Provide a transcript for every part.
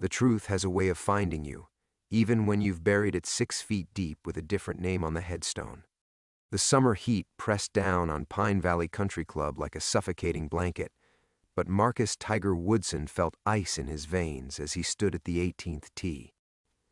The truth has a way of finding you, even when you've buried it 6 feet deep with a different name on the headstone. The summer heat pressed down on Pine Valley Country Club like a suffocating blanket, but Marcus Tiger Woodson felt ice in his veins as he stood at the 18th tee.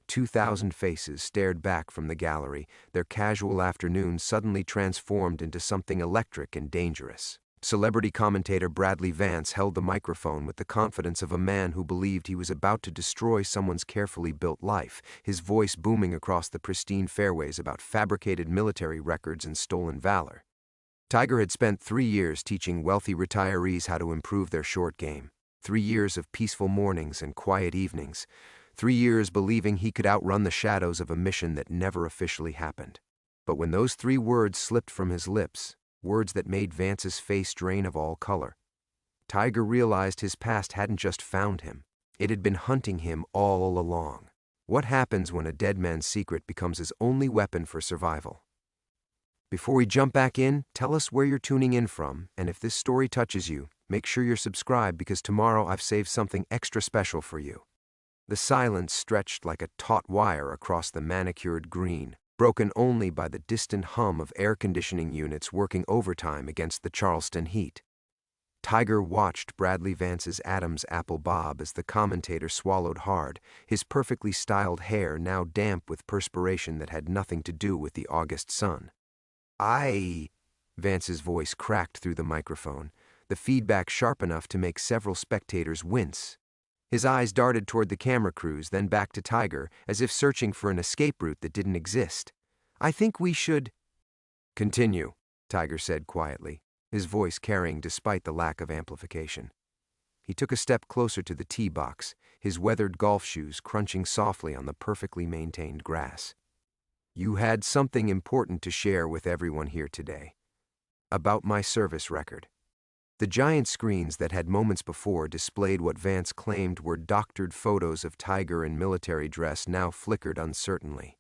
2,000 faces stared back from the gallery, their casual afternoon suddenly transformed into something electric and dangerous. Celebrity commentator Bradley Vance held the microphone with the confidence of a man who believed he was about to destroy someone's carefully built life, his voice booming across the pristine fairways about fabricated military records and stolen valor. Tiger had spent 3 years teaching wealthy retirees how to improve their short game, 3 years of peaceful mornings and quiet evenings, 3 years believing he could outrun the shadows of a mission that never officially happened. But when those 3 words slipped from his lips, words that made Vance's face drain of all color, Tiger realized his past hadn't just found him. It had been hunting him all along. What happens when a dead man's secret becomes his only weapon for survival? Before we jump back in, tell us where you're tuning in from, and if this story touches you, make sure you're subscribed because tomorrow I've saved something extra special for you. The silence stretched like a taut wire across the manicured green, broken only by the distant hum of air conditioning units working overtime against the Charleston heat. Tiger watched Bradley Vance's Adam's apple bob as the commentator swallowed hard, his perfectly styled hair now damp with perspiration that had nothing to do with the August sun. Vance's voice cracked through the microphone, the feedback sharp enough to make several spectators wince. His eyes darted toward the camera crews, then back to Tiger, as if searching for an escape route that didn't exist. I think we should continue, Tiger said quietly, his voice carrying despite the lack of amplification. He took a step closer to the tee box, his weathered golf shoes crunching softly on the perfectly maintained grass. You had something important to share with everyone here today. About my service record. The giant screens that had moments before displayed what Vance claimed were doctored photos of Tiger in military dress now flickered uncertainly.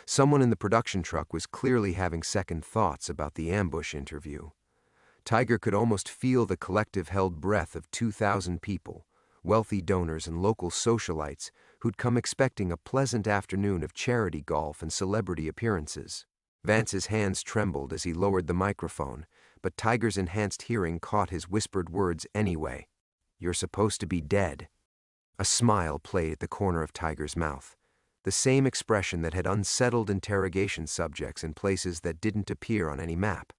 Someone in the production truck was clearly having second thoughts about the ambush interview. Tiger could almost feel the collective held breath of 2,000 people, wealthy donors and local socialites who'd come expecting a pleasant afternoon of charity golf and celebrity appearances. Vance's hands trembled as he lowered the microphone, but Tiger's enhanced hearing caught his whispered words anyway. You're supposed to be dead. A smile played at the corner of Tiger's mouth, the same expression that had unsettled interrogation subjects in places that didn't appear on any map.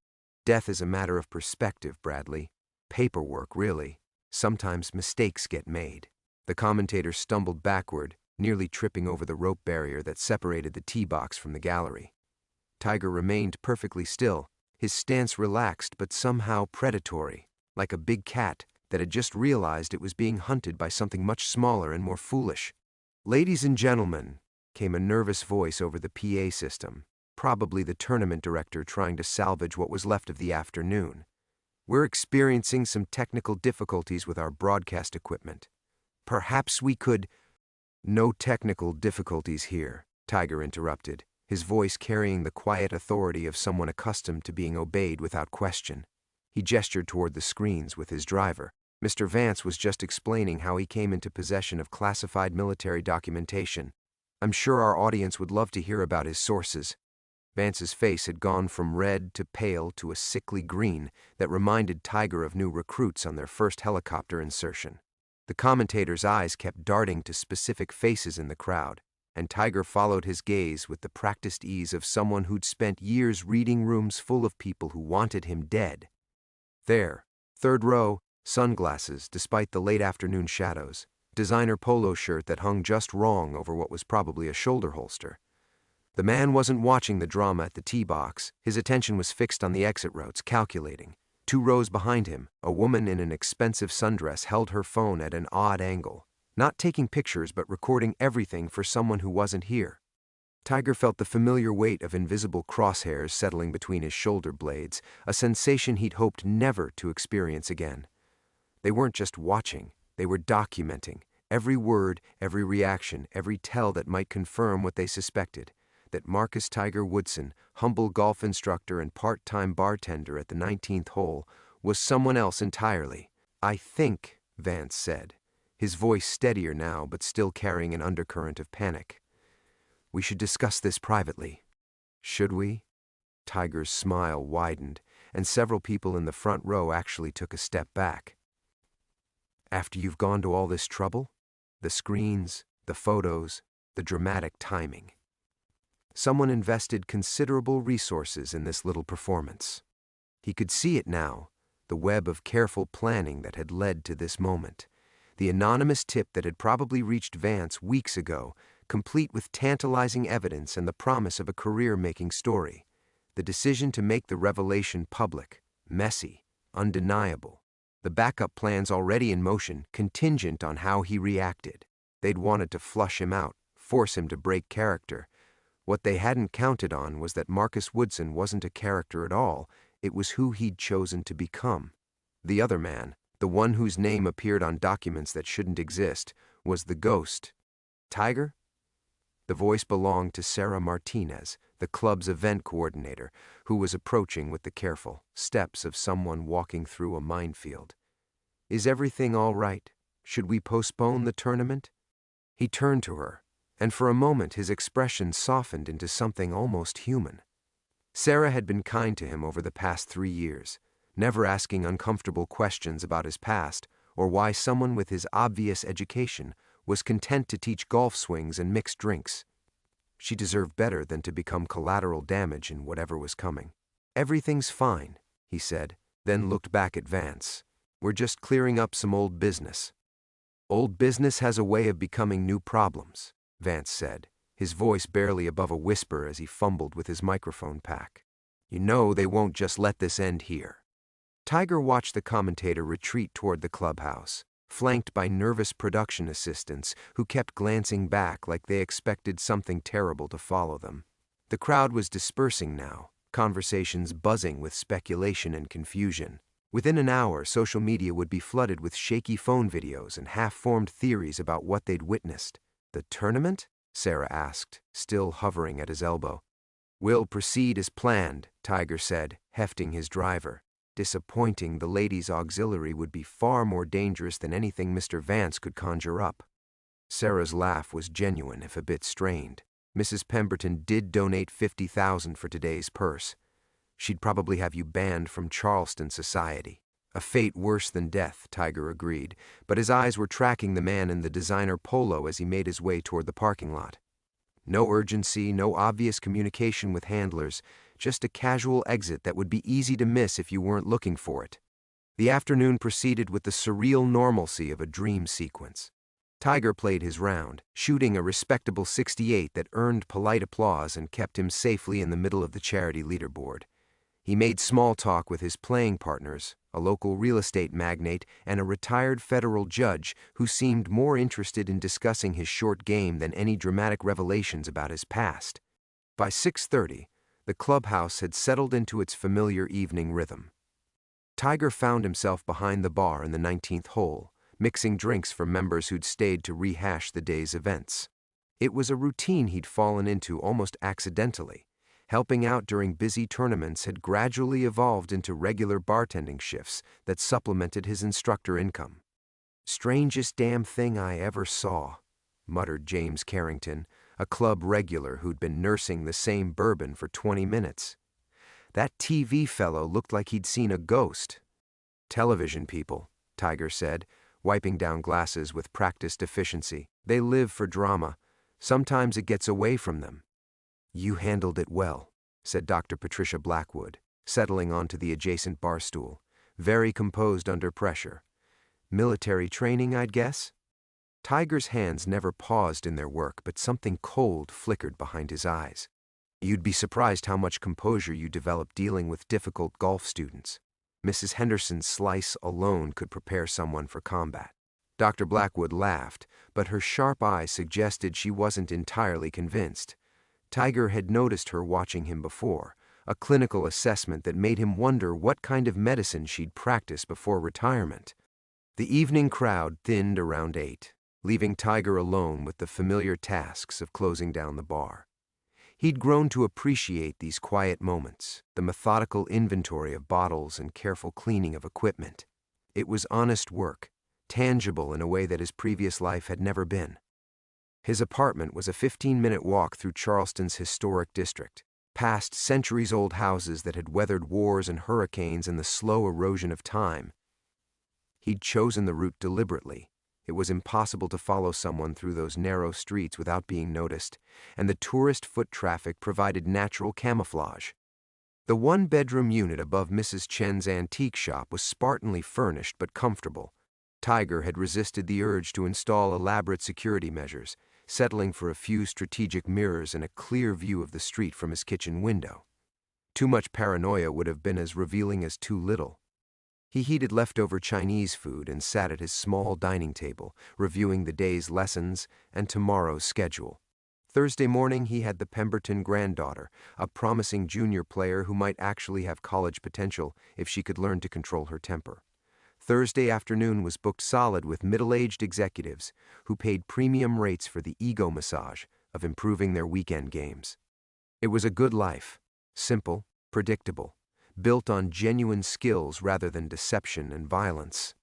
Death is a matter of perspective, Bradley. Paperwork, really. Sometimes mistakes get made. The commentator stumbled backward, nearly tripping over the rope barrier that separated the tee box from the gallery. Tiger remained perfectly still, his stance relaxed but somehow predatory, like a big cat that had just realized it was being hunted by something much smaller and more foolish. Ladies and gentlemen, came a nervous voice over the PA system, probably the tournament director trying to salvage what was left of the afternoon. We're experiencing some technical difficulties with our broadcast equipment. Perhaps we could— No technical difficulties here, Tiger interrupted, his voice carrying the quiet authority of someone accustomed to being obeyed without question. He gestured toward the screens with his driver. Mr. Vance was just explaining how he came into possession of classified military documentation. I'm sure our audience would love to hear about his sources. Vance's face had gone from red to pale to a sickly green that reminded Tiger of new recruits on their first helicopter insertion. The commentator's eyes kept darting to specific faces in the crowd, and Tiger followed his gaze with the practiced ease of someone who'd spent years reading rooms full of people who wanted him dead. There, third row, sunglasses despite the late afternoon shadows, designer polo shirt that hung just wrong over what was probably a shoulder holster. The man wasn't watching the drama at the tee box. His attention was fixed on the exit routes, calculating. 2 rows behind him, a woman in an expensive sundress held her phone at an odd angle, not taking pictures but recording everything for someone who wasn't here. Tiger felt the familiar weight of invisible crosshairs settling between his shoulder blades, a sensation he'd hoped never to experience again. They weren't just watching, they were documenting every word, every reaction, every tell that might confirm what they suspected, that Marcus Tiger Woodson, humble golf instructor and part-time bartender at the 19th hole, was someone else entirely. I think, Vance said, his voice steadier now but still carrying an undercurrent of panic. "We should discuss this privately." "Should we?" Tiger's smile widened, and several people in the front row actually took a step back. "After you've gone to all this trouble? The screens, the photos, the dramatic timing. Someone invested considerable resources in this little performance." He could see it now, the web of careful planning that had led to this moment. The anonymous tip that had probably reached Vance weeks ago, complete with tantalizing evidence and the promise of a career-making story. The decision to make the revelation public, messy, undeniable. The backup plans already in motion, contingent on how he reacted. They'd wanted to flush him out, force him to break character. What they hadn't counted on was that Marcus Woodson wasn't a character at all, it was who he'd chosen to become. The other man, the one whose name appeared on documents that shouldn't exist, was the ghost. Tiger? The voice belonged to Sarah Martinez, the club's event coordinator, who was approaching with the careful steps of someone walking through a minefield. "Is everything all right? Should we postpone the tournament?" He turned to her, and for a moment his expression softened into something almost human. Sarah had been kind to him over the past 3 years, never asking uncomfortable questions about his past or why someone with his obvious education was content to teach golf swings and mixed drinks. She deserved better than to become collateral damage in whatever was coming. "Everything's fine," he said, then looked back at Vance. "We're just clearing up some old business." "Old business has a way of becoming new problems," Vance said, his voice barely above a whisper as he fumbled with his microphone pack. "You know they won't just let this end here." Tiger watched the commentator retreat toward the clubhouse, flanked by nervous production assistants who kept glancing back like they expected something terrible to follow them. The crowd was dispersing now, conversations buzzing with speculation and confusion. Within an hour, social media would be flooded with shaky phone videos and half-formed theories about what they'd witnessed. "The tournament?" Sarah asked, still hovering at his elbow. "We'll proceed as planned," Tiger said, hefting his driver. Disappointing the ladies' auxiliary would be far more dangerous than anything Mr. Vance could conjure up. Sarah's laugh was genuine, if a bit strained. Mrs. Pemberton did donate $50,000 for today's purse. She'd probably have you banned from Charleston society. A fate worse than death, Tiger agreed, but his eyes were tracking the man in the designer polo as he made his way toward the parking lot. No urgency, no obvious communication with handlers, just a casual exit that would be easy to miss if you weren't looking for it. The afternoon proceeded with the surreal normalcy of a dream sequence. Tiger played his round, shooting a respectable 68 that earned polite applause and kept him safely in the middle of the charity leaderboard. He made small talk with his playing partners, a local real estate magnate and a retired federal judge who seemed more interested in discussing his short game than any dramatic revelations about his past. By 6:30, the clubhouse had settled into its familiar evening rhythm. Tiger found himself behind the bar in the 19th hole, mixing drinks for members who'd stayed to rehash the day's events. It was a routine he'd fallen into almost accidentally. Helping out during busy tournaments had gradually evolved into regular bartending shifts that supplemented his instructor income. "Strangest damn thing I ever saw," muttered James Carrington, a club regular who'd been nursing the same bourbon for 20 minutes. "That TV fellow looked like he'd seen a ghost." "Television people," Tiger said, wiping down glasses with practiced efficiency. "They live for drama. Sometimes it gets away from them." "You handled it well," said Dr. Patricia Blackwood, settling onto the adjacent bar stool, very composed under pressure. "Military training, I'd guess?" Tiger's hands never paused in their work, but something cold flickered behind his eyes. "You'd be surprised how much composure you develop dealing with difficult golf students. Mrs. Henderson's slice alone could prepare someone for combat." Dr. Blackwood laughed, but her sharp eyes suggested she wasn't entirely convinced. Tiger had noticed her watching him before, a clinical assessment that made him wonder what kind of medicine she'd practice before retirement. The evening crowd thinned around 8, leaving Tiger alone with the familiar tasks of closing down the bar. He'd grown to appreciate these quiet moments, the methodical inventory of bottles and careful cleaning of equipment. It was honest work, tangible in a way that his previous life had never been. His apartment was a 15-minute walk through Charleston's historic district, past centuries-old houses that had weathered wars and hurricanes and the slow erosion of time. He'd chosen the route deliberately. It was impossible to follow someone through those narrow streets without being noticed, and the tourist foot traffic provided natural camouflage. The one-bedroom unit above Mrs. Chen's antique shop was spartanly furnished but comfortable. Tiger had resisted the urge to install elaborate security measures, settling for a few strategic mirrors and a clear view of the street from his kitchen window. Too much paranoia would have been as revealing as too little. He heated leftover Chinese food and sat at his small dining table, reviewing the day's lessons and tomorrow's schedule. Thursday morning he had the Pemberton granddaughter, a promising junior player who might actually have college potential if she could learn to control her temper. Thursday afternoon was booked solid with middle-aged executives who paid premium rates for the ego massage of improving their weekend games. It was a good life, simple, predictable, built on genuine skills rather than deception and violence.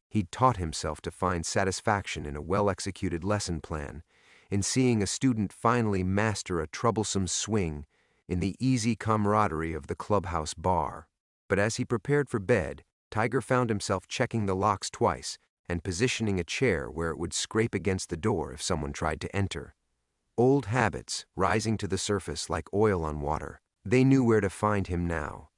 He'd taught himself to find satisfaction in a well-executed lesson plan, in seeing a student finally master a troublesome swing, in the easy camaraderie of the clubhouse bar. But as he prepared for bed, Tiger found himself checking the locks twice and positioning a chair where it would scrape against the door if someone tried to enter. Old habits rising to the surface like oil on water. They knew where to find him now.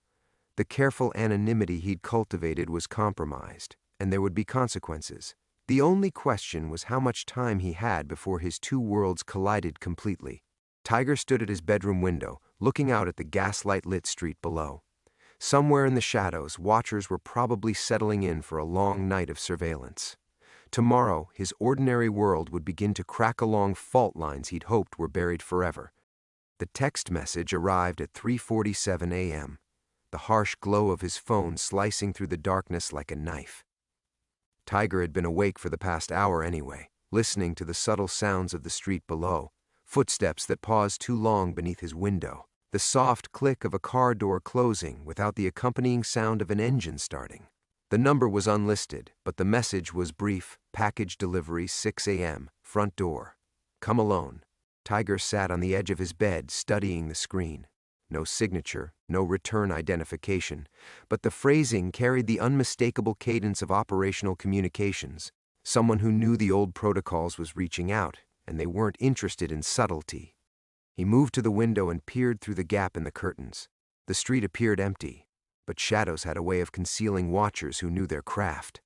The careful anonymity he'd cultivated was compromised, and there would be consequences. The only question was how much time he had before his two worlds collided completely. Tiger stood at his bedroom window, looking out at the gaslight-lit street below. Somewhere in the shadows, watchers were probably settling in for a long night of surveillance. Tomorrow, his ordinary world would begin to crack along fault lines he'd hoped were buried forever. The text message arrived at 3:47 a.m., the harsh glow of his phone slicing through the darkness like a knife. Tiger had been awake for the past hour anyway, listening to the subtle sounds of the street below, footsteps that paused too long beneath his window, the soft click of a car door closing without the accompanying sound of an engine starting. The number was unlisted, but the message was brief: package delivery 6 a.m., front door. Come alone. Tiger sat on the edge of his bed, studying the screen. No signature, no return identification, but the phrasing carried the unmistakable cadence of operational communications. Someone who knew the old protocols was reaching out, and they weren't interested in subtlety. He moved to the window and peered through the gap in the curtains. The street appeared empty, but shadows had a way of concealing watchers who knew their craft.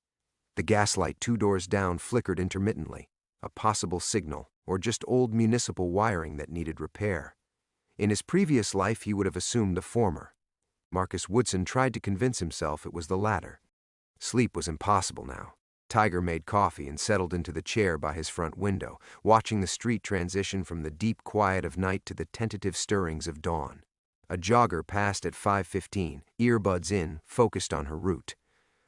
The gaslight 2 doors down flickered intermittently, a possible signal, or just old municipal wiring that needed repair. In his previous life, he would have assumed the former. Marcus Woodson tried to convince himself it was the latter. Sleep was impossible now. Tiger made coffee and settled into the chair by his front window, watching the street transition from the deep quiet of night to the tentative stirrings of dawn. A jogger passed at 5:15, earbuds in, focused on her route.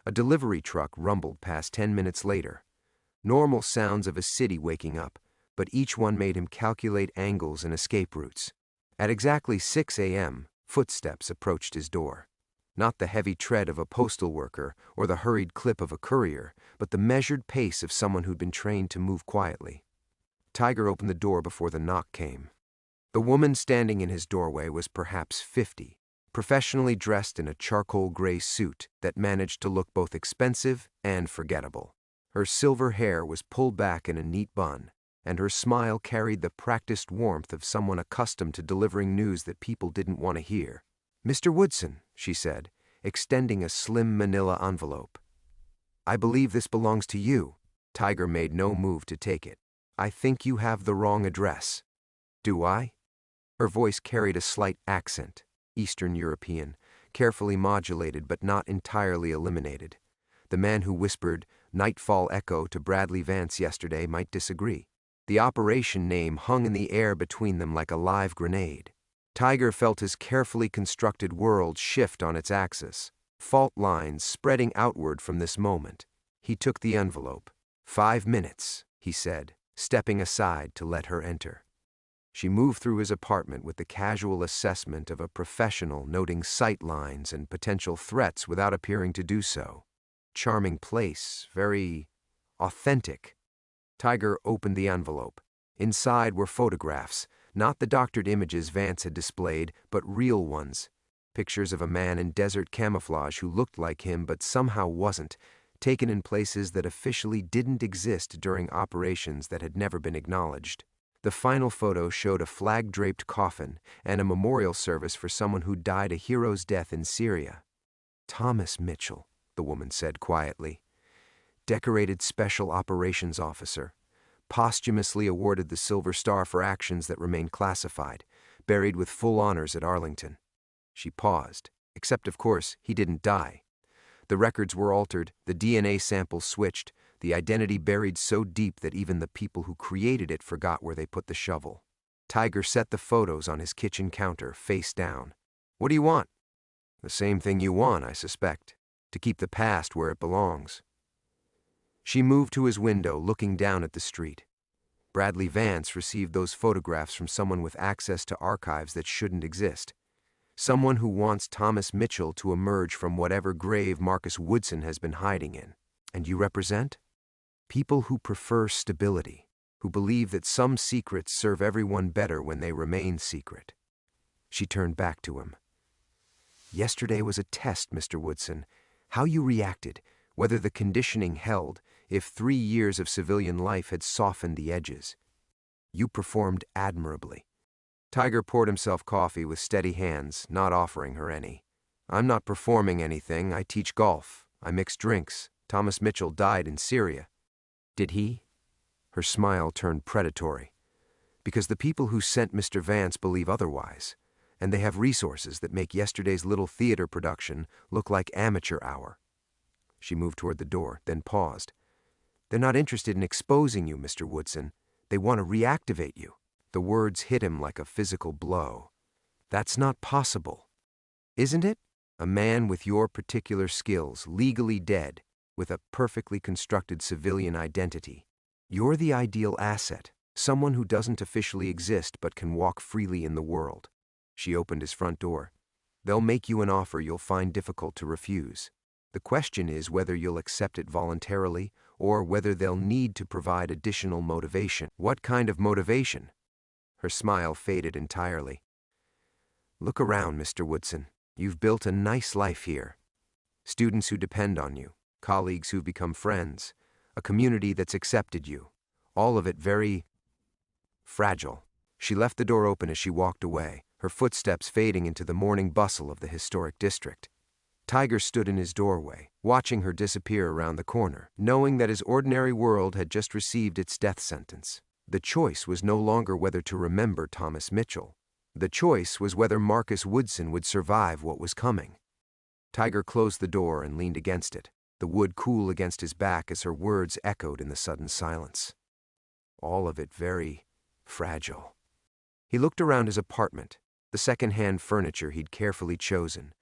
A delivery truck rumbled past 10 minutes later. Normal sounds of a city waking up, but each one made him calculate angles and escape routes. At exactly 6 a.m., footsteps approached his door. Not the heavy tread of a postal worker or the hurried clip of a courier, but the measured pace of someone who'd been trained to move quietly. Tiger opened the door before the knock came. The woman standing in his doorway was perhaps 50, professionally dressed in a charcoal gray suit that managed to look both expensive and forgettable. Her silver hair was pulled back in a neat bun, and her smile carried the practiced warmth of someone accustomed to delivering news that people didn't want to hear. "Mr. Woodson," she said, extending a slim manila envelope. "I believe this belongs to you." Tiger made no move to take it. "I think you have the wrong address." "Do I?" Her voice carried a slight accent, Eastern European, carefully modulated but not entirely eliminated. The man who whispered "Nightfall Echo" to Bradley Vance yesterday might disagree. The operation name hung in the air between them like a live grenade. Tiger felt his carefully constructed world shift on its axis, fault lines spreading outward from this moment. He took the envelope. 5 minutes, he said, stepping aside to let her enter. She moved through his apartment with the casual assessment of a professional noting sight lines and potential threats without appearing to do so. Charming place, very Authentic. Tiger opened the envelope. Inside were photographs, not the doctored images Vance had displayed, but real ones. Pictures of a man in desert camouflage who looked like him but somehow wasn't, taken in places that officially didn't exist during operations that had never been acknowledged. The final photo showed a flag-draped coffin and a memorial service for someone who died a hero's death in Syria. Thomas Mitchell, the woman said quietly. Decorated Special Operations Officer. Posthumously awarded the Silver Star for actions that remain classified, buried with full honors at Arlington. She paused, except of course he didn't die. The records were altered, the DNA samples switched, the identity buried so deep that even the people who created it forgot where they put the shovel. Tiger set the photos on his kitchen counter, face down. What do you want? The same thing you want, I suspect. To keep the past where it belongs. She moved to his window, looking down at the street. Bradley Vance received those photographs from someone with access to archives that shouldn't exist. Someone who wants Thomas Mitchell to emerge from whatever grave Marcus Woodson has been hiding in. And you represent? People who prefer stability, who believe that some secrets serve everyone better when they remain secret. She turned back to him. Yesterday was a test, Mr. Woodson. How you reacted, whether the conditioning held, if 3 years of civilian life had softened the edges. You performed admirably. Tiger poured himself coffee with steady hands, not offering her any. I'm not performing anything. I teach golf. I mix drinks. Thomas Mitchell died in Syria. Did he? Her smile turned predatory. Because the people who sent Mr. Vance believe otherwise, and they have resources that make yesterday's little theater production look like amateur hour. She moved toward the door, then paused. They're not interested in exposing you, Mr. Woodson. They want to reactivate you. The words hit him like a physical blow. That's not possible. Isn't it? A man with your particular skills, legally dead, with a perfectly constructed civilian identity. You're the ideal asset, someone who doesn't officially exist but can walk freely in the world. She opened his front door. They'll make you an offer you'll find difficult to refuse. The question is whether you'll accept it voluntarily or whether they'll need to provide additional motivation. What kind of motivation? Her smile faded entirely. Look around, Mr. Woodson. You've built a nice life here. Students who depend on you, colleagues who've become friends, a community that's accepted you. All of it very fragile. She left the door open as she walked away, her footsteps fading into the morning bustle of the historic district. Tiger stood in his doorway, watching her disappear around the corner, knowing that his ordinary world had just received its death sentence. The choice was no longer whether to remember Thomas Mitchell. The choice was whether Marcus Woodson would survive what was coming. Tiger closed the door and leaned against it, the wood cool against his back as her words echoed in the sudden silence. All of it very fragile. He looked around his apartment, the second-hand furniture he'd carefully chosen,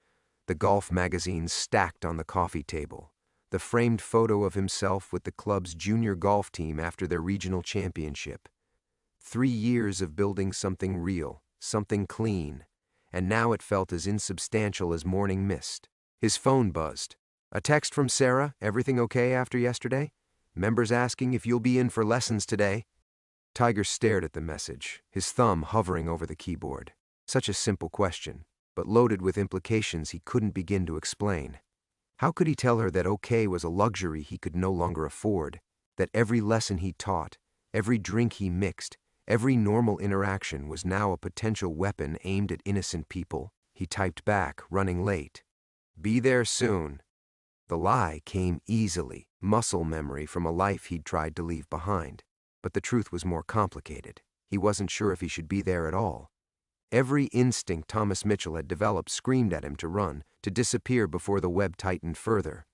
the golf magazines stacked on the coffee table, the framed photo of himself with the club's junior golf team after their regional championship. 3 years of building something real, something clean, and now it felt as insubstantial as morning mist. His phone buzzed. A text from Sarah, everything okay after yesterday? Members asking if you'll be in for lessons today. Tiger stared at the message, his thumb hovering over the keyboard. Such a simple question, but loaded with implications he couldn't begin to explain. How could he tell her that okay was a luxury he could no longer afford, that every lesson he taught, every drink he mixed, every normal interaction was now a potential weapon aimed at innocent people? He typed back, running late. Be there soon. The lie came easily, muscle memory from a life he'd tried to leave behind. But the truth was more complicated. He wasn't sure if he should be there at all. Every instinct Thomas Mitchell had developed screamed at him to run, to disappear before the web tightened further.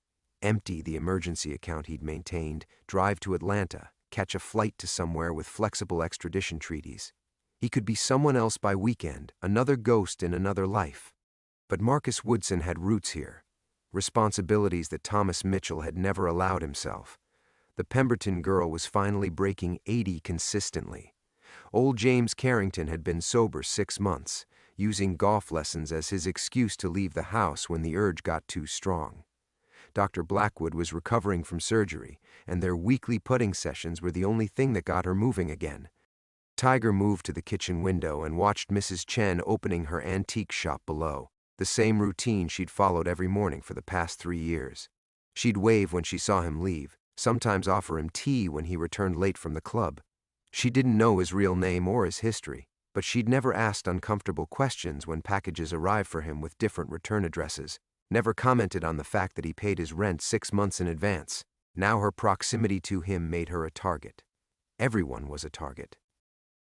Empty the emergency account he'd maintained, drive to Atlanta, catch a flight to somewhere with flexible extradition treaties. He could be someone else by weekend, another ghost in another life. But Marcus Woodson had roots here, responsibilities that Thomas Mitchell had never allowed himself. The Pemberton girl was finally breaking 80 consistently. Old James Carrington had been sober 6 months, using golf lessons as his excuse to leave the house when the urge got too strong. Dr. Blackwood was recovering from surgery, and their weekly putting sessions were the only thing that got her moving again. Tiger moved to the kitchen window and watched Mrs. Chen opening her antique shop below, the same routine she'd followed every morning for the past 3 years. She'd wave when she saw him leave, sometimes offer him tea when he returned late from the club. She didn't know his real name or his history, but she'd never asked uncomfortable questions when packages arrived for him with different return addresses, never commented on the fact that he paid his rent 6 months in advance. Now her proximity to him made her a target. Everyone was a target.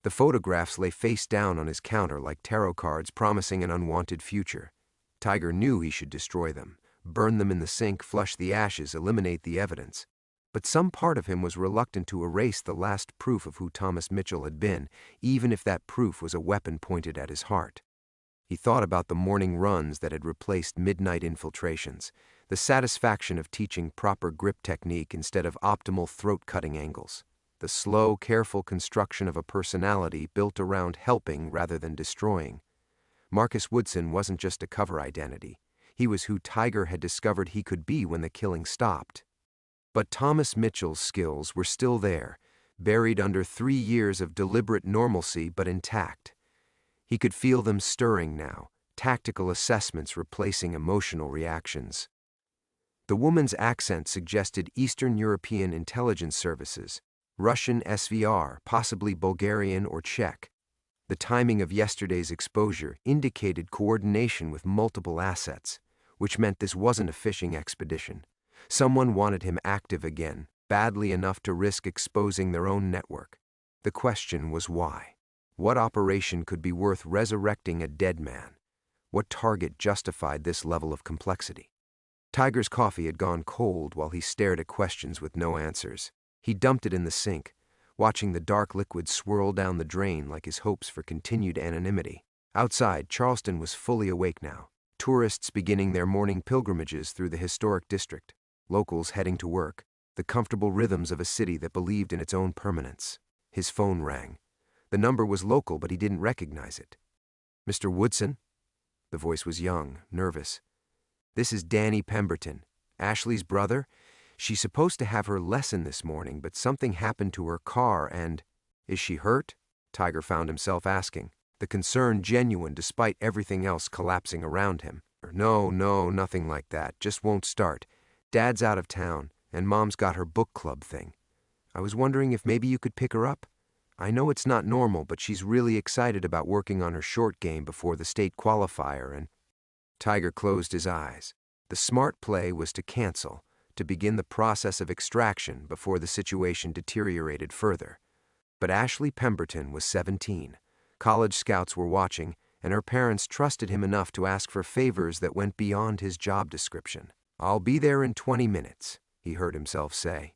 The photographs lay face down on his counter like tarot cards promising an unwanted future. Tiger knew he should destroy them, burn them in the sink, flush the ashes, eliminate the evidence. But some part of him was reluctant to erase the last proof of who Thomas Mitchell had been, even if that proof was a weapon pointed at his heart. He thought about the morning runs that had replaced midnight infiltrations, the satisfaction of teaching proper grip technique instead of optimal throat-cutting angles, the slow, careful construction of a personality built around helping rather than destroying. Marcus Woodson wasn't just a cover identity. He was who Tiger had discovered he could be when the killing stopped. But Thomas Mitchell's skills were still there, buried under 3 years of deliberate normalcy but intact. He could feel them stirring now, tactical assessments replacing emotional reactions. The woman's accent suggested Eastern European intelligence services, Russian SVR, possibly Bulgarian or Czech. The timing of yesterday's exposure indicated coordination with multiple assets, which meant this wasn't a fishing expedition. Someone wanted him active again, badly enough to risk exposing their own network. The question was why? What operation could be worth resurrecting a dead man? What target justified this level of complexity? Tiger's coffee had gone cold while he stared at questions with no answers. He dumped it in the sink, watching the dark liquid swirl down the drain like his hopes for continued anonymity. Outside, Charleston was fully awake now. Tourists beginning their morning pilgrimages through the historic district, locals heading to work, the comfortable rhythms of a city that believed in its own permanence. His phone rang. The number was local, but he didn't recognize it. "Mr. Woodson?" The voice was young, nervous. "This is Danny Pemberton, Ashley's brother. She's supposed to have her lesson this morning, but something happened to her car and—" "Is she hurt?" Tiger found himself asking, the concern genuine despite everything else collapsing around him. No, nothing like that. Just won't start. Dad's out of town, and Mom's got her book club thing. I was wondering if maybe you could pick her up? I know it's not normal, but she's really excited about working on her short game before the state qualifier and—" Tiger closed his eyes. The smart play was to cancel, to begin the process of extraction before the situation deteriorated further. But Ashley Pemberton was 17. College scouts were watching, and her parents trusted him enough to ask for favors that went beyond his job description. "I'll be there in 20 minutes, he heard himself say.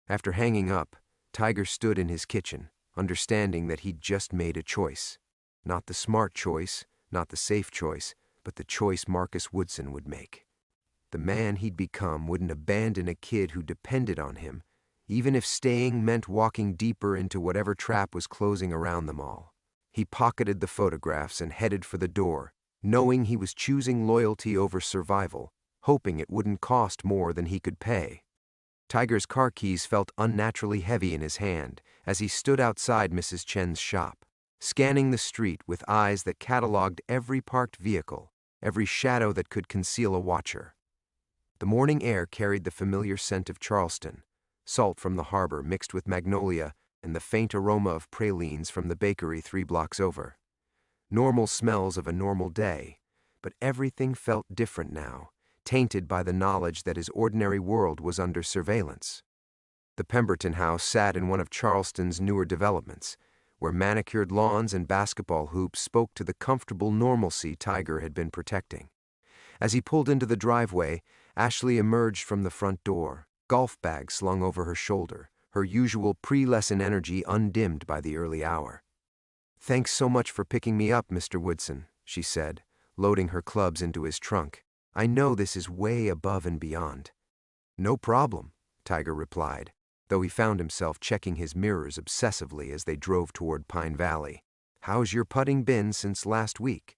After hanging up, Tiger stood in his kitchen, understanding that he'd just made a choice. Not the smart choice, not the safe choice, but the choice Marcus Woodson would make. The man he'd become wouldn't abandon a kid who depended on him, even if staying meant walking deeper into whatever trap was closing around them all. He pocketed the photographs and headed for the door, knowing he was choosing loyalty over survival, hoping it wouldn't cost more than he could pay. Tiger's car keys felt unnaturally heavy in his hand as he stood outside Mrs. Chen's shop, scanning the street with eyes that cataloged every parked vehicle, every shadow that could conceal a watcher. The morning air carried the familiar scent of Charleston, salt from the harbor mixed with magnolia and the faint aroma of pralines from the bakery 3 blocks over. Normal smells of a normal day, but everything felt different now, tainted by the knowledge that his ordinary world was under surveillance. The Pemberton house sat in one of Charleston's newer developments, where manicured lawns and basketball hoops spoke to the comfortable normalcy Tiger had been protecting. As he pulled into the driveway, Ashley emerged from the front door, golf bag slung over her shoulder, her usual pre-lesson energy undimmed by the early hour. "Thanks so much for picking me up, Mr. Woodson," she said, loading her clubs into his trunk. "I know this is way above and beyond." "No problem," Tiger replied, though he found himself checking his mirrors obsessively as they drove toward Pine Valley. "How's your putting been since last week?"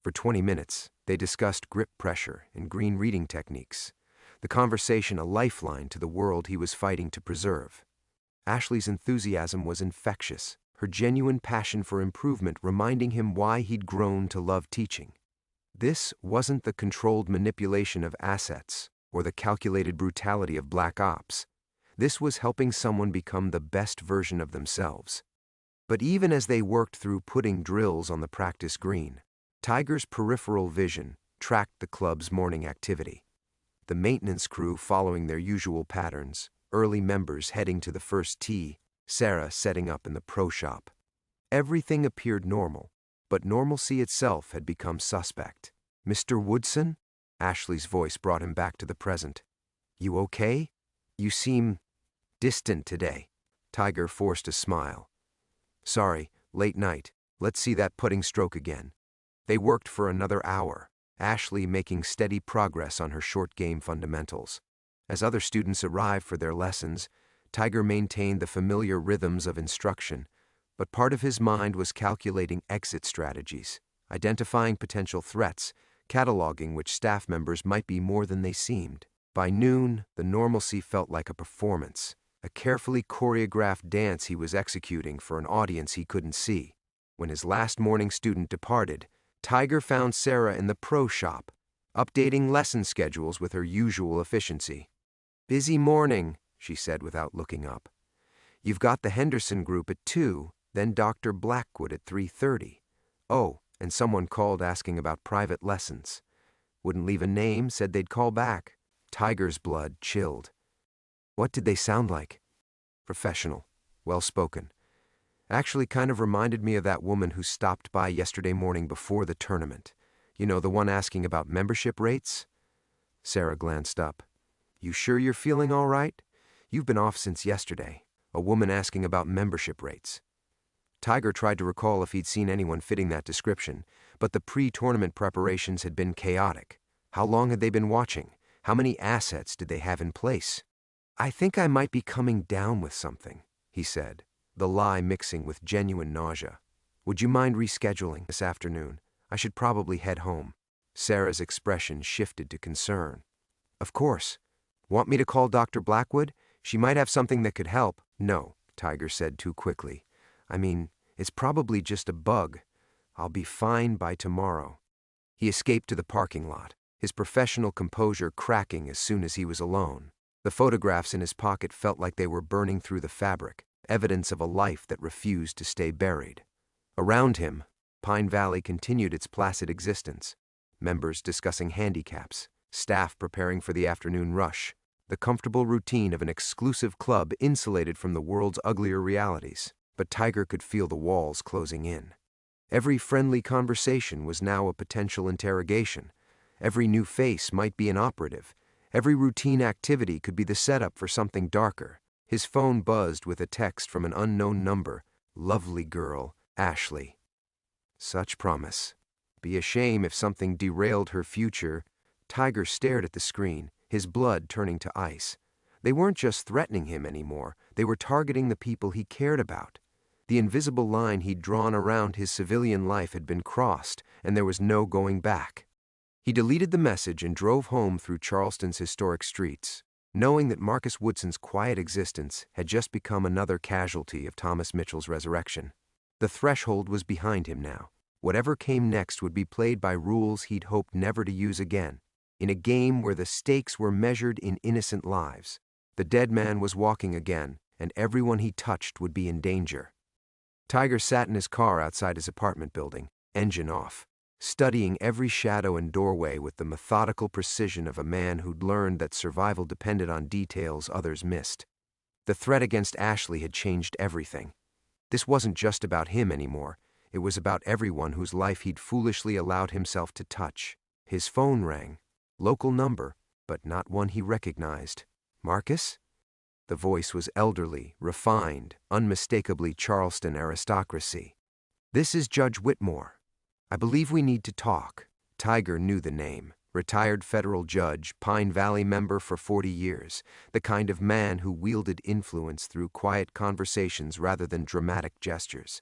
For 20 minutes, they discussed grip pressure and green reading techniques. the conversation a lifeline to the world he was fighting to preserve. Ashley's enthusiasm was infectious, her genuine passion for improvement reminding him why he'd grown to love teaching. This wasn't the controlled manipulation of assets or the calculated brutality of black ops. This was helping someone become the best version of themselves. But even as they worked through putting drills on the practice green, Tiger's peripheral vision tracked the club's morning activity. The maintenance crew following their usual patterns, early members heading to the first tee, Sarah setting up in the pro shop. Everything appeared normal, but normalcy itself had become suspect. "Mr. Woodson?" Ashley's voice brought him back to the present. "You okay? You seem distant today." Tiger forced a smile. "Sorry, late night. Let's see that putting stroke again." They worked for another hour, Ashley making steady progress on her short game fundamentals. As other students arrived for their lessons, Tiger maintained the familiar rhythms of instruction, but part of his mind was calculating exit strategies, identifying potential threats, cataloging which staff members might be more than they seemed. By noon, the normalcy felt like a performance, a carefully choreographed dance he was executing for an audience he couldn't see. When his last morning student departed, Tiger found Sarah in the pro shop, updating lesson schedules with her usual efficiency. "Busy morning," she said without looking up. "You've got the Henderson group at 2, then Dr. Blackwood at 3:30. Oh, and someone called asking about private lessons. Wouldn't leave a name, said they'd call back." Tiger's blood chilled. "What did they sound like?" "Professional, well-spoken. Actually kind of reminded me of that woman who stopped by yesterday morning before the tournament. You know, the one asking about membership rates?" Sarah glanced up. "You sure you're feeling all right? You've been off since yesterday. A woman asking about membership rates." Tiger tried to recall if he'd seen anyone fitting that description, but the pre-tournament preparations had been chaotic. How long had they been watching? How many assets did they have in place? "I think I might be coming down with something," he said, the lie mixing with genuine nausea. "Would you mind rescheduling this afternoon? I should probably head home." Sarah's expression shifted to concern. "Of course. Want me to call Dr. Blackwood? She might have something that could help." "No," Tiger said too quickly. "I mean, it's probably just a bug. I'll be fine by tomorrow." He escaped to the parking lot, his professional composure cracking as soon as he was alone. The photographs in his pocket felt like they were burning through the fabric, evidence of a life that refused to stay buried. Around him, Pine Valley continued its placid existence, members discussing handicaps, staff preparing for the afternoon rush, the comfortable routine of an exclusive club insulated from the world's uglier realities. But Tiger could feel the walls closing in. Every friendly conversation was now a potential interrogation. Every new face might be an operative. Every routine activity could be the setup for something darker. His phone buzzed with a text from an unknown number. "Lovely girl, Ashley." Such promise. Be a shame if something derailed her future. Tiger stared at the screen, his blood turning to ice. They weren't just threatening him anymore. They were targeting the people he cared about. The invisible line he'd drawn around his civilian life had been crossed, and there was no going back. He deleted the message and drove home through Charleston's historic streets, knowing that Marcus Woodson's quiet existence had just become another casualty of Thomas Mitchell's resurrection. The threshold was behind him now. Whatever came next would be played by rules he'd hoped never to use again, in a game where the stakes were measured in innocent lives. The dead man was walking again, and everyone he touched would be in danger. Tiger sat in his car outside his apartment building, engine off, studying every shadow and doorway with the methodical precision of a man who'd learned that survival depended on details others missed. The threat against Ashley had changed everything. This wasn't just about him anymore. It was about everyone whose life he'd foolishly allowed himself to touch. His phone rang. Local number, but not one he recognized. "Marcus?" The voice was elderly, refined, unmistakably Charleston aristocracy. "This is Judge Whitmore. I believe we need to talk." Tiger knew the name. Retired federal judge, Pine Valley member for 40 years, the kind of man who wielded influence through quiet conversations rather than dramatic gestures.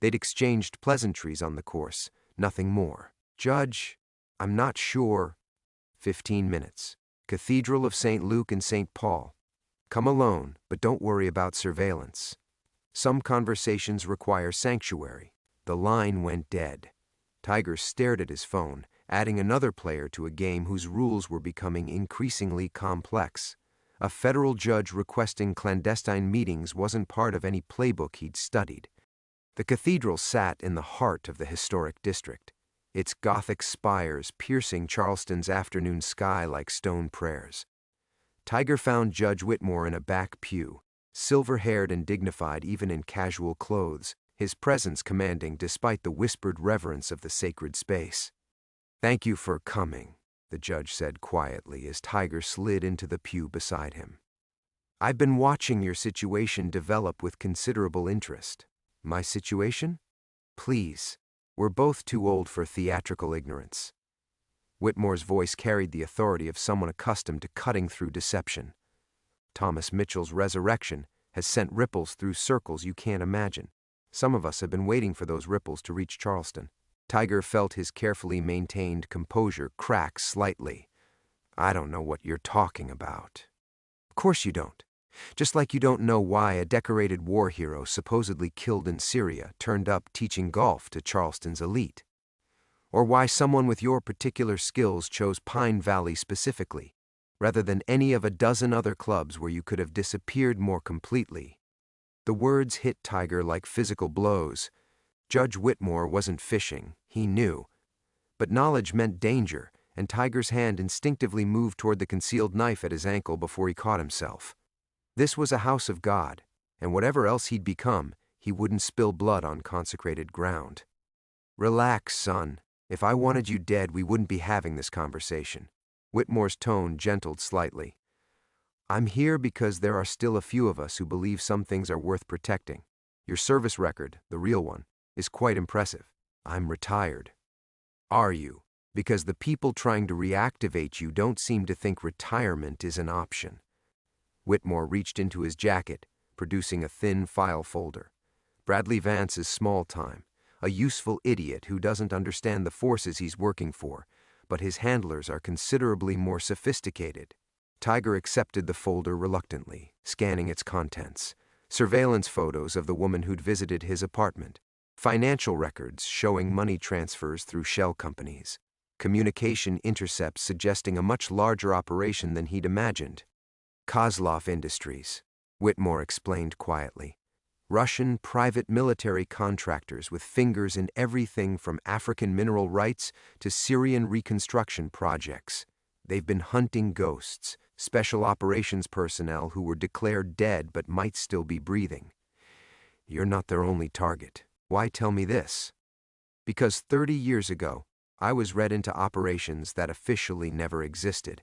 They'd exchanged pleasantries on the course, nothing more. "Judge, I'm not sure." 15 minutes. Cathedral of St. Luke and St. Paul. Come alone, but don't worry about surveillance. Some conversations require sanctuary. The line went dead. Tiger stared at his phone, adding another player to a game whose rules were becoming increasingly complex. A federal judge requesting clandestine meetings wasn't part of any playbook he'd studied. The cathedral sat in the heart of the historic district, its Gothic spires piercing Charleston's afternoon sky like stone prayers. Tiger found Judge Whitmore in a back pew, silver-haired and dignified even in casual clothes, his presence commanding despite the whispered reverence of the sacred space. "Thank you for coming," the judge said quietly as Tiger slid into the pew beside him. "I've been watching your situation develop with considerable interest." "My situation?" "Please, we're both too old for theatrical ignorance." Whitmore's voice carried the authority of someone accustomed to cutting through deception. "Thomas Mitchell's resurrection has sent ripples through circles you can't imagine. Some of us have been waiting for those ripples to reach Charleston." Tiger felt his carefully maintained composure crack slightly. "I don't know what you're talking about." "Of course you don't. Just like you don't know why a decorated war hero supposedly killed in Syria turned up teaching golf to Charleston's elite. Or why someone with your particular skills chose Pine Valley specifically, rather than any of a dozen other clubs where you could have disappeared more completely." The words hit Tiger like physical blows. Judge Whitmore wasn't fishing, he knew. But knowledge meant danger, and Tiger's hand instinctively moved toward the concealed knife at his ankle before he caught himself. This was a house of God, and whatever else he'd become, he wouldn't spill blood on consecrated ground. "Relax, son. If I wanted you dead, we wouldn't be having this conversation." Whitmore's tone gentled slightly. "I'm here because there are still a few of us who believe some things are worth protecting. Your service record, the real one, is quite impressive. I'm retired." "Are you? Because the people trying to reactivate you don't seem to think retirement is an option." Whitmore reached into his jacket, producing a thin file folder. "Bradley Vance is small time, a useful idiot who doesn't understand the forces he's working for, but his handlers are considerably more sophisticated." Tiger accepted the folder reluctantly, scanning its contents. Surveillance photos of the woman who'd visited his apartment. Financial records showing money transfers through shell companies. Communication intercepts suggesting a much larger operation than he'd imagined. "Kozlov Industries," Whitmore explained quietly. "Russian private military contractors with fingers in everything from African mineral rights to Syrian reconstruction projects. They've been hunting ghosts, special operations personnel who were declared dead but might still be breathing. You're not their only target. Why tell me this? Because 30 years ago, I was read into operations that officially never existed.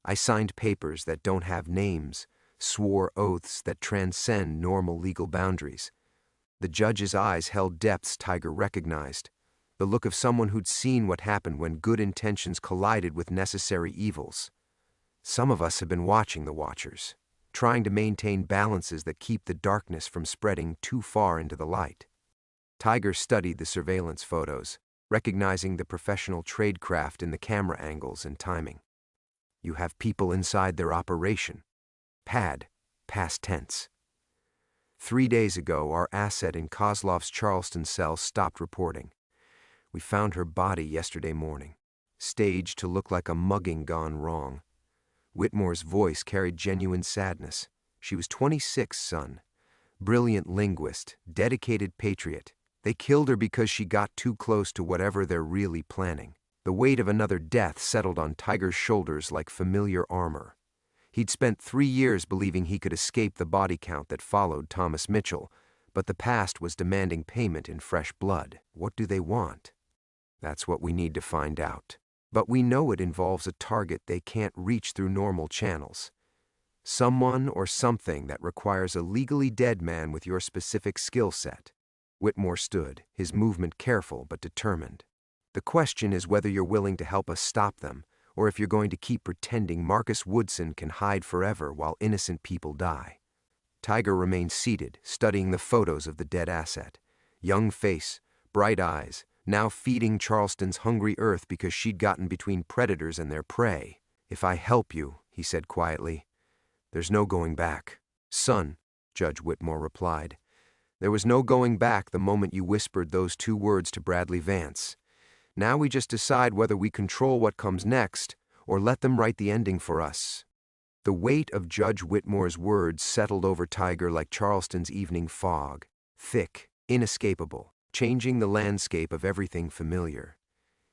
I signed papers that don't have names, swore oaths that transcend normal legal boundaries." The judge's eyes held depths Tiger recognized, the look of someone who'd seen what happened when good intentions collided with necessary evils. "Some of us have been watching the Watchers, trying to maintain balances that keep the darkness from spreading too far into the light." Tiger studied the surveillance photos, recognizing the professional tradecraft in the camera angles and timing. "You have people inside their operation." Past tense. 3 days ago, our asset in Kozlov's Charleston cell stopped reporting. We found her body yesterday morning, staged to look like a mugging gone wrong. Whitmore's voice carried genuine sadness. She was 26, son. Brilliant linguist, dedicated patriot. They killed her because she got too close to whatever they're really planning. The weight of another death settled on Tiger's shoulders like familiar armor. He'd spent 3 years believing he could escape the body count that followed Thomas Mitchell, but the past was demanding payment in fresh blood. What do they want? That's what we need to find out. But we know it involves a target they can't reach through normal channels. Someone or something that requires a legally dead man with your specific skill set. Whitmore stood, his movement careful but determined. "The question is whether you're willing to help us stop them, or if you're going to keep pretending Marcus Woodson can hide forever while innocent people die." Tiger remained seated, studying the photos of the dead asset. Young face, bright eyes, now feeding Charleston's hungry earth because she'd gotten between predators and their prey. "If I help you," he said quietly, "there's no going back." "Son," Judge Whitmore replied, "there was no going back the moment you whispered those 2 words to Bradley Vance. Now we just decide whether we control what comes next or let them write the ending for us." The weight of Judge Whitmore's words settled over Tiger like Charleston's evening fog, thick, inescapable, changing the landscape of everything familiar.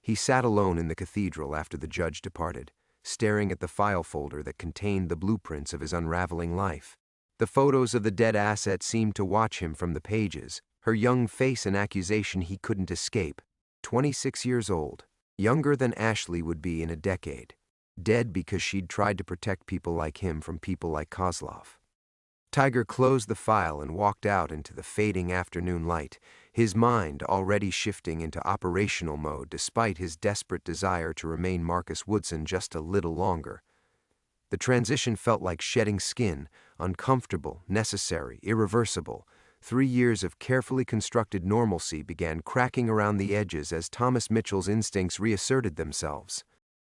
He sat alone in the cathedral after the judge departed, staring at the file folder that contained the blueprints of his unraveling life. The photos of the dead asset seemed to watch him from the pages, her young face an accusation he couldn't escape. 26 years old, younger than Ashley would be in a decade. Dead because she'd tried to protect people like him from people like Kozlov. Tiger closed the file and walked out into the fading afternoon light, his mind already shifting into operational mode despite his desperate desire to remain Marcus Woodson just a little longer. The transition felt like shedding skin, uncomfortable, necessary, irreversible. 3 years of carefully constructed normalcy began cracking around the edges as Thomas Mitchell's instincts reasserted themselves.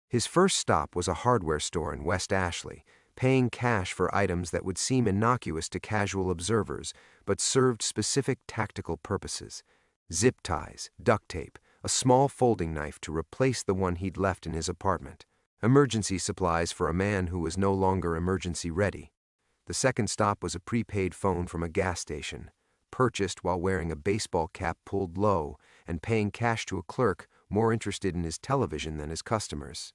His first stop was a hardware store in West Ashley, paying cash for items that would seem innocuous to casual observers, but served specific tactical purposes. Zip ties, duct tape, a small folding knife to replace the one he'd left in his apartment. Emergency supplies for a man who was no longer emergency ready. The second stop was a prepaid phone from a gas station, purchased while wearing a baseball cap pulled low and paying cash to a clerk more interested in his television than his customers.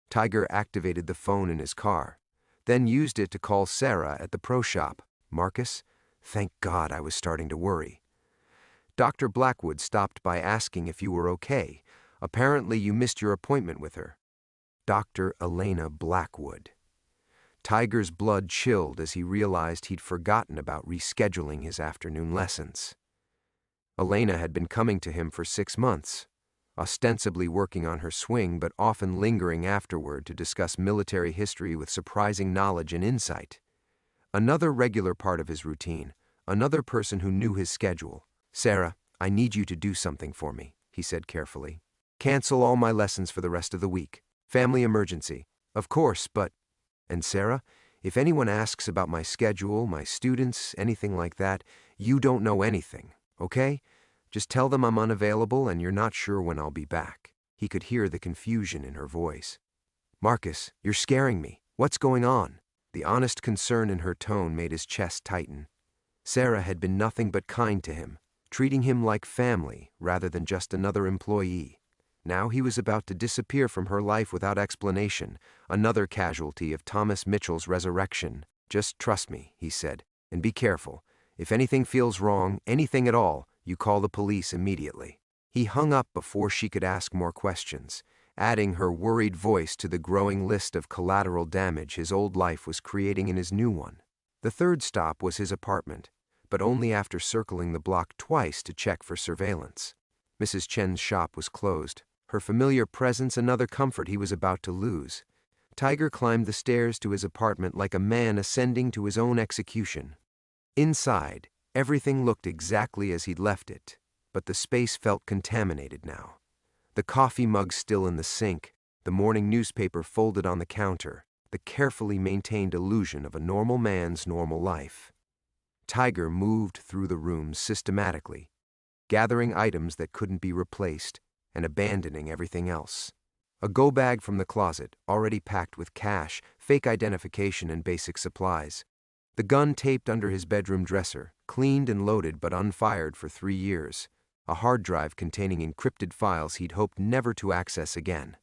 Tiger activated the phone in his car, then used it to call Sarah at the pro shop. "Marcus? Thank God, I was starting to worry. Dr. Blackwood stopped by asking if you were okay. Apparently you missed your appointment with her." Dr. Elena Blackwood. Tiger's blood chilled as he realized he'd forgotten about rescheduling his afternoon lessons. Elena had been coming to him for 6 months, ostensibly working on her swing but often lingering afterward to discuss military history with surprising knowledge and insight. Another regular part of his routine, another person who knew his schedule. "Sarah, I need you to do something for me," he said carefully. "Cancel all my lessons for the rest of the week. Family emergency." "Of course, but..." "And Sarah, if anyone asks about my schedule, my students, anything like that, you don't know anything, okay? Just tell them I'm unavailable and you're not sure when I'll be back." He could hear the confusion in her voice. "Marcus, you're scaring me. What's going on?" The honest concern in her tone made his chest tighten. Sarah had been nothing but kind to him, treating him like family rather than just another employee. Now he was about to disappear from her life without explanation, another casualty of Thomas Mitchell's resurrection. "Just trust me," he said, "and be careful. If anything feels wrong, anything at all, you call the police immediately." He hung up before she could ask more questions, adding her worried voice to the growing list of collateral damage his old life was creating in his new one. The third stop was his apartment, but only after circling the block twice to check for surveillance. Mrs. Chen's shop was closed, her familiar presence another comfort he was about to lose. Tiger climbed the stairs to his apartment like a man ascending to his own execution. Inside, everything looked exactly as he'd left it, but the space felt contaminated now. The coffee mug still in the sink, the morning newspaper folded on the counter, the carefully maintained illusion of a normal man's normal life. Tiger moved through the rooms systematically, gathering items that couldn't be replaced and abandoning everything else. A go bag from the closet, already packed with cash, fake identification, and basic supplies. The gun taped under his bedroom dresser, cleaned and loaded but unfired for 3 years. A hard drive containing encrypted files he'd hoped never to access again.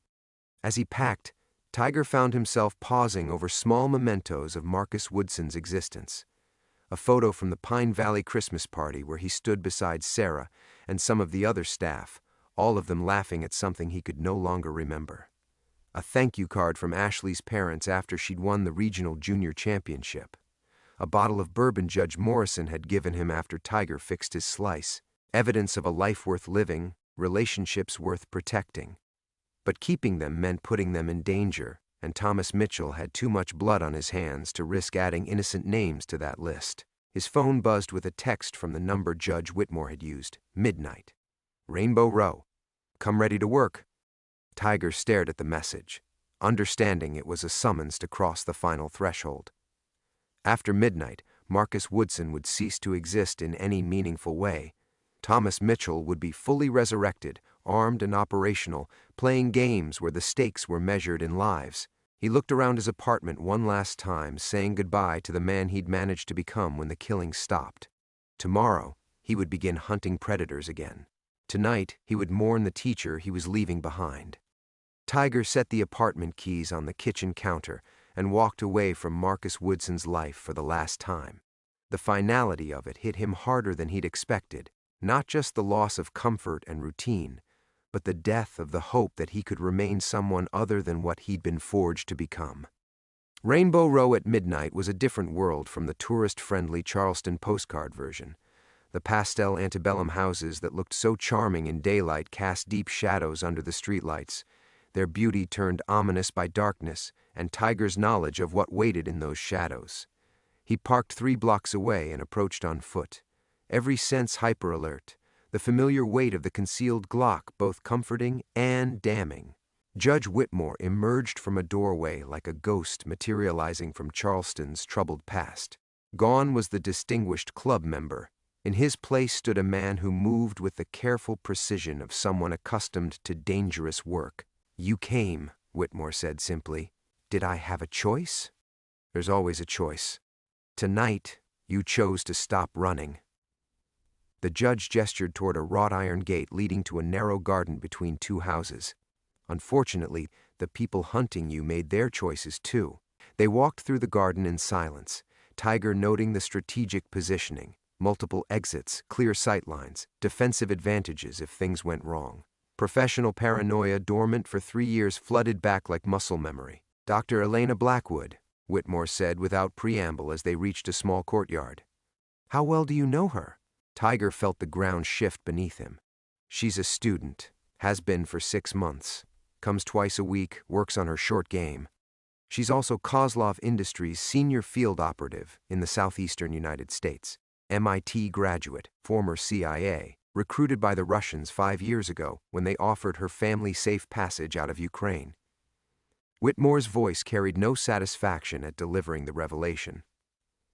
As he packed, Tiger found himself pausing over small mementos of Marcus Woodson's existence. A photo from the Pine Valley Christmas party where he stood beside Sarah and some of the other staff, all of them laughing at something he could no longer remember. A thank you card from Ashley's parents after she'd won the regional junior championship. A bottle of bourbon Judge Morrison had given him after Tiger fixed his slice. Evidence of a life worth living, relationships worth protecting. But keeping them meant putting them in danger, and Thomas Mitchell had too much blood on his hands to risk adding innocent names to that list. His phone buzzed with a text from the number Judge Whitmore had used. "Midnight. Rainbow Row. Come ready to work." Tiger stared at the message. understanding it was a summons to cross the final threshold. After midnight, Marcus Woodson would cease to exist in any meaningful way. Thomas Mitchell would be fully resurrected, armed and operational, playing games where the stakes were measured in lives. He looked around his apartment one last time, saying goodbye to the man he'd managed to become when the killing stopped. Tomorrow, he would begin hunting predators again. Tonight, he would mourn the teacher he was leaving behind. Tiger set the apartment keys on the kitchen counter and walked away from Marcus Woodson's life for the last time. The finality of it hit him harder than he'd expected, not just the loss of comfort and routine, but the death of the hope that he could remain someone other than what he'd been forged to become. Rainbow Row at midnight was a different world from the tourist-friendly Charleston postcard version. The pastel antebellum houses that looked so charming in daylight cast deep shadows under the streetlights, their beauty turned ominous by darkness and Tiger's knowledge of what waited in those shadows. He parked 3 blocks away and approached on foot, every sense hyper-alert, the familiar weight of the concealed Glock both comforting and damning. Judge Whitmore emerged from a doorway like a ghost materializing from Charleston's troubled past. Gone was the distinguished club member. In his place stood a man who moved with the careful precision of someone accustomed to dangerous work. "You came," Whitmore said simply. "Did I have a choice?" "There's always a choice. Tonight, you chose to stop running." The judge gestured toward a wrought iron gate leading to a narrow garden between 2 houses. "Unfortunately, the people hunting you made their choices too." They walked through the garden in silence, Tiger noting the strategic positioning, multiple exits, clear sightlines, defensive advantages if things went wrong. Professional paranoia dormant for 3 years flooded back like muscle memory. "Dr. Elena Blackwood," Whitmore said without preamble as they reached a small courtyard. "How well do you know her?" Tiger felt the ground shift beneath him. "She's a student, has been for 6 months, comes twice a week, works on her short game. She's also Kozlov Industries' senior field operative in the southeastern United States. MIT graduate, former CIA, recruited by the Russians 5 years ago when they offered her family safe passage out of Ukraine." Whitmore's voice carried no satisfaction at delivering the revelation.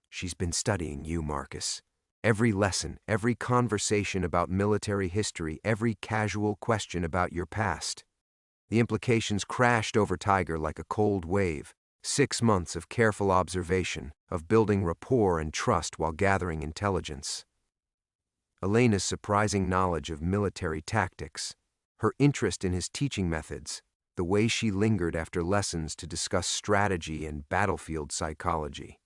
"She's been studying you, Marcus. Every lesson, every conversation about military history, every casual question about your past." The implications crashed over Tiger like a cold wave. 6 months of careful observation, of building rapport and trust while gathering intelligence. Elena's surprising knowledge of military tactics, her interest in his teaching methods, the way she lingered after lessons to discuss strategy and battlefield psychology.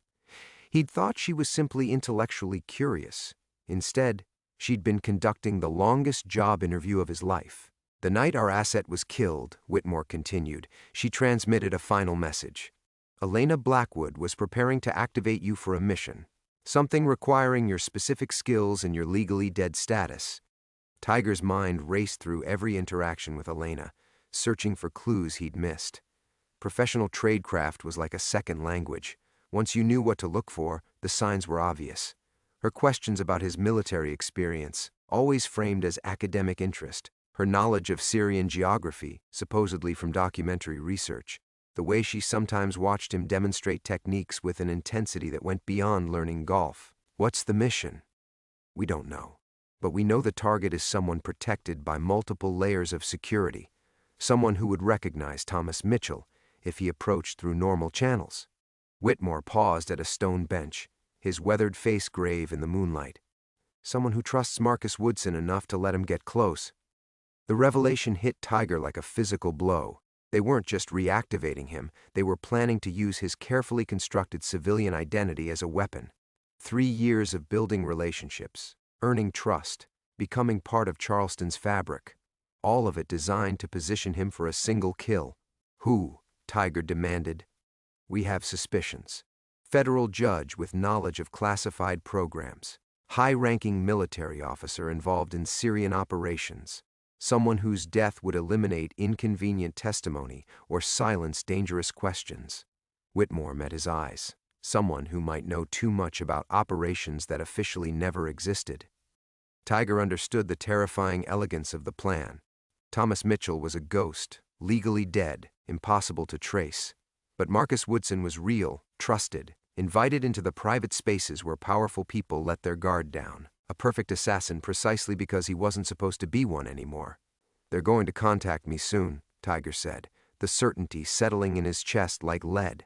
He'd thought she was simply intellectually curious. Instead, she'd been conducting the longest job interview of his life. "The night our asset was killed," Whitmore continued, she transmitted a final message. "Elena Blackwood was preparing to activate you for a mission. Something requiring your specific skills and your legally dead status." Tiger's mind raced through every interaction with Elena, searching for clues he'd missed. Professional tradecraft was like a second language. Once you knew what to look for, the signs were obvious. Her questions about his military experience, always framed as academic interest, her knowledge of Syrian geography, supposedly from documentary research, the way she sometimes watched him demonstrate techniques with an intensity that went beyond learning golf. "What's the mission?" "We don't know. But we know the target is someone protected by multiple layers of security, someone who would recognize Thomas Mitchell if he approached through normal channels." Whitmore paused at a stone bench, his weathered face grave in the moonlight. "Someone who trusts Marcus Woodson enough to let him get close." The revelation hit Tiger like a physical blow. They weren't just reactivating him, they were planning to use his carefully constructed civilian identity as a weapon. 3 years of building relationships, earning trust, becoming part of Charleston's fabric, all of it designed to position him for a single kill. "Who?" Tiger demanded. "We have suspicions. Federal judge with knowledge of classified programs, high-ranking military officer involved in Syrian operations, someone whose death would eliminate inconvenient testimony or silence dangerous questions." Whitmore met his eyes. Someone who might know too much about operations that officially never existed. Tiger understood the terrifying elegance of the plan. Thomas Mitchell was a ghost, legally dead, impossible to trace. But Marcus Woodson was real, trusted, invited into the private spaces where powerful people let their guard down. A perfect assassin precisely because he wasn't supposed to be one anymore. "They're going to contact me soon," Tiger said, the certainty settling in his chest like lead.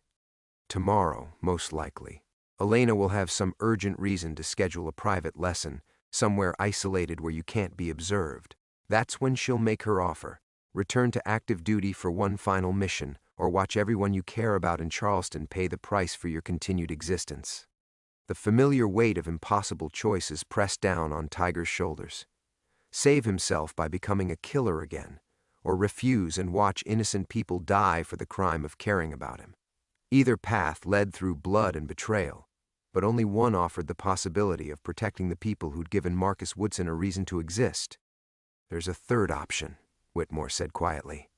"Tomorrow, most likely. Elena will have some urgent reason to schedule a private lesson, somewhere isolated where you can't be observed. That's when she'll make her offer. Return to active duty for one final mission, or watch everyone you care about in Charleston pay the price for your continued existence." The familiar weight of impossible choices pressed down on Tiger's shoulders. Save himself by becoming a killer again, or refuse and watch innocent people die for the crime of caring about him. Either path led through blood and betrayal, but only one offered the possibility of protecting the people who'd given Marcus Woodson a reason to exist. "There's a third option," Whitmore said quietly.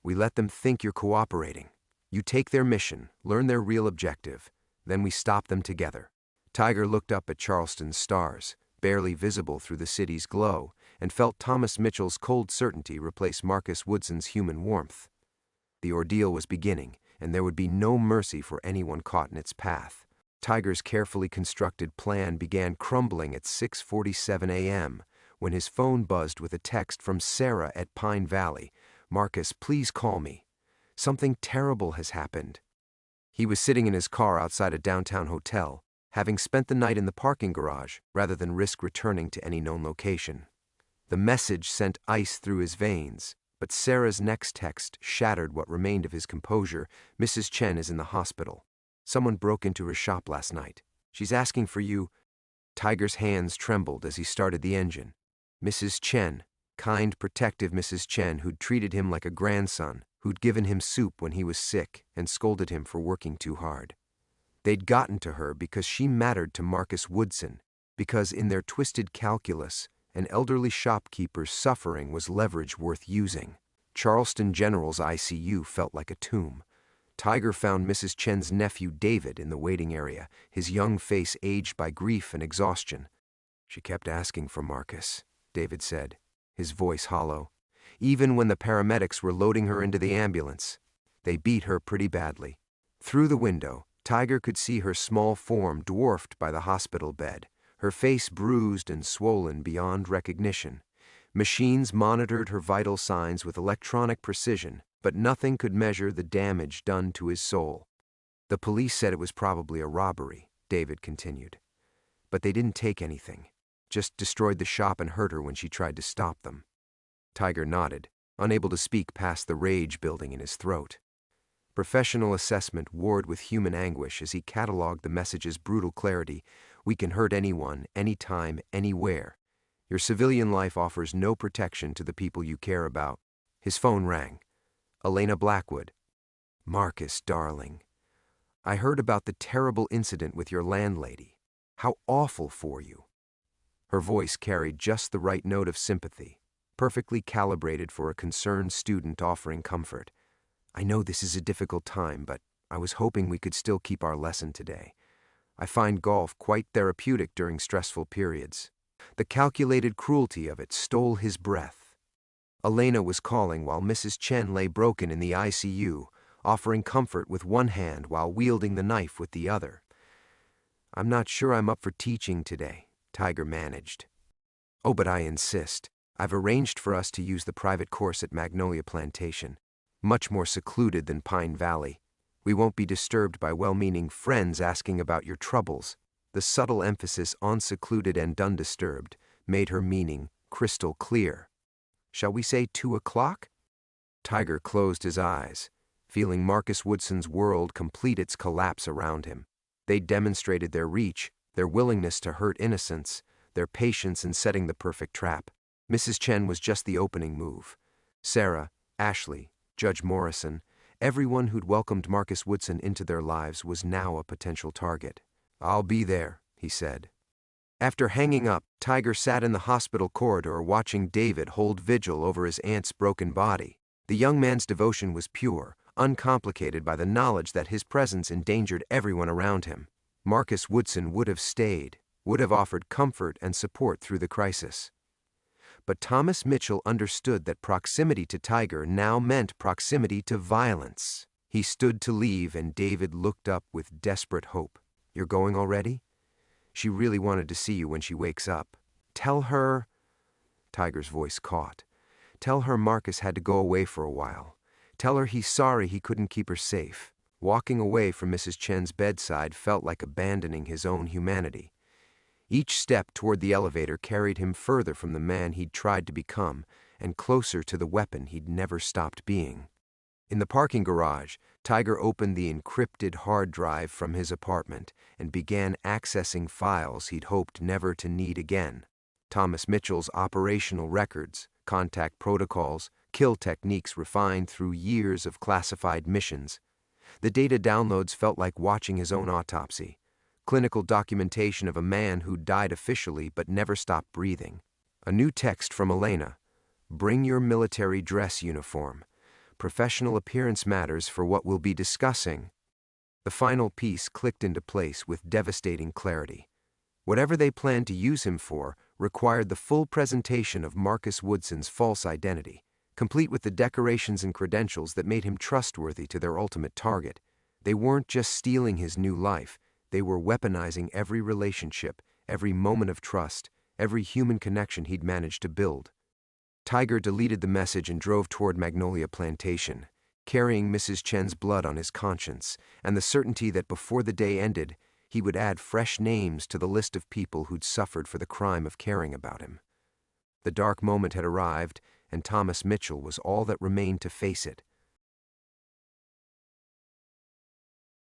"We let them think you're cooperating. You take their mission, learn their real objective, then we stop them together." Tiger looked up at Charleston's stars, barely visible through the city's glow, and felt Thomas Mitchell's cold certainty replace Marcus Woodson's human warmth. The ordeal was beginning, and there would be no mercy for anyone caught in its path. Tiger's carefully constructed plan began crumbling at 6:47 a.m. when his phone buzzed with a text from Sarah at Pine Valley. "Marcus, please call me. Something terrible has happened." He was sitting in his car outside a downtown hotel, having spent the night in the parking garage rather than risk returning to any known location. The message sent ice through his veins, but Sarah's next text shattered what remained of his composure. "Mrs. Chen is in the hospital. Someone broke into her shop last night. She's asking for you." Tiger's hands trembled as he started the engine. Mrs. Chen, kind, protective Mrs. Chen, who'd treated him like a grandson, who'd given him soup when he was sick and scolded him for working too hard. They'd gotten to her because she mattered to Marcus Woodson, because in their twisted calculus, an elderly shopkeeper's suffering was leverage worth using. Charleston General's ICU felt like a tomb. Tiger found Mrs. Chen's nephew David in the waiting area, his young face aged by grief and exhaustion. "She kept asking for Marcus," David said, his voice hollow. "Even when the paramedics were loading her into the ambulance. They beat her pretty badly." Through the window, Tiger could see her small form dwarfed by the hospital bed, her face bruised and swollen beyond recognition. Machines monitored her vital signs with electronic precision, but nothing could measure the damage done to his soul. "The police said it was probably a robbery," David continued. "But they didn't take anything, just destroyed the shop and hurt her when she tried to stop them." Tiger nodded, unable to speak past the rage building in his throat. Professional assessment warred with human anguish as he cataloged the message's brutal clarity. "We can hurt anyone, anytime, anywhere. Your civilian life offers no protection to the people you care about." His phone rang. Elena Blackwood. "Marcus, darling. I heard about the terrible incident with your landlady. How awful for you." Her voice carried just the right note of sympathy, perfectly calibrated for a concerned student offering comfort. "I know this is a difficult time, but I was hoping we could still keep our lesson today. I find golf quite therapeutic during stressful periods." The calculated cruelty of it stole his breath. Elena was calling while Mrs. Chen lay broken in the ICU, offering comfort with one hand while wielding the knife with the other. "I'm not sure I'm up for teaching today," Tiger managed. "Oh, but I insist. I've arranged for us to use the private course at Magnolia Plantation. Much more secluded than Pine Valley. We won't be disturbed by well-meaning friends asking about your troubles." The subtle emphasis on secluded and undisturbed made her meaning crystal clear. "Shall we say 2 o'clock? Tiger closed his eyes, feeling Marcus Woodson's world complete its collapse around him. They demonstrated their reach, their willingness to hurt innocents, their patience in setting the perfect trap. Mrs. Chen was just the opening move. Sarah, Ashley, Judge Morrison, everyone who'd welcomed Marcus Woodson into their lives was now a potential target. "I'll be there," he said. After hanging up, Tiger sat in the hospital corridor watching David hold vigil over his aunt's broken body. The young man's devotion was pure, uncomplicated by the knowledge that his presence endangered everyone around him. Marcus Woodson would have stayed, would have offered comfort and support through the crisis. But Thomas Mitchell understood that proximity to Tiger now meant proximity to violence. He stood to leave, and David looked up with desperate hope. "You're going already? She really wanted to see you when she wakes up. Tell her—" Tiger's voice caught. "Tell her Marcus had to go away for a while. Tell her he's sorry he couldn't keep her safe." Walking away from Mrs. Chen's bedside felt like abandoning his own humanity. Each step toward the elevator carried him further from the man he'd tried to become and closer to the weapon he'd never stopped being. In the parking garage, Tiger opened the encrypted hard drive from his apartment and began accessing files he'd hoped never to need again. Thomas Mitchell's operational records, contact protocols, kill techniques refined through years of classified missions. The data downloads felt like watching his own autopsy. Clinical documentation of a man who died officially but never stopped breathing. A new text from Elena. "Bring your military dress uniform. Professional appearance matters for what we'll be discussing." The final piece clicked into place with devastating clarity. Whatever they planned to use him for required the full presentation of Marcus Woodson's false identity, complete with the decorations and credentials that made him trustworthy to their ultimate target. They weren't just stealing his new life, they were weaponizing every relationship, every moment of trust, every human connection he'd managed to build. Tiger deleted the message and drove toward Magnolia Plantation, carrying Mrs. Chen's blood on his conscience, and the certainty that before the day ended, he would add fresh names to the list of people who'd suffered for the crime of caring about him. The dark moment had arrived, and Thomas Mitchell was all that remained to face it.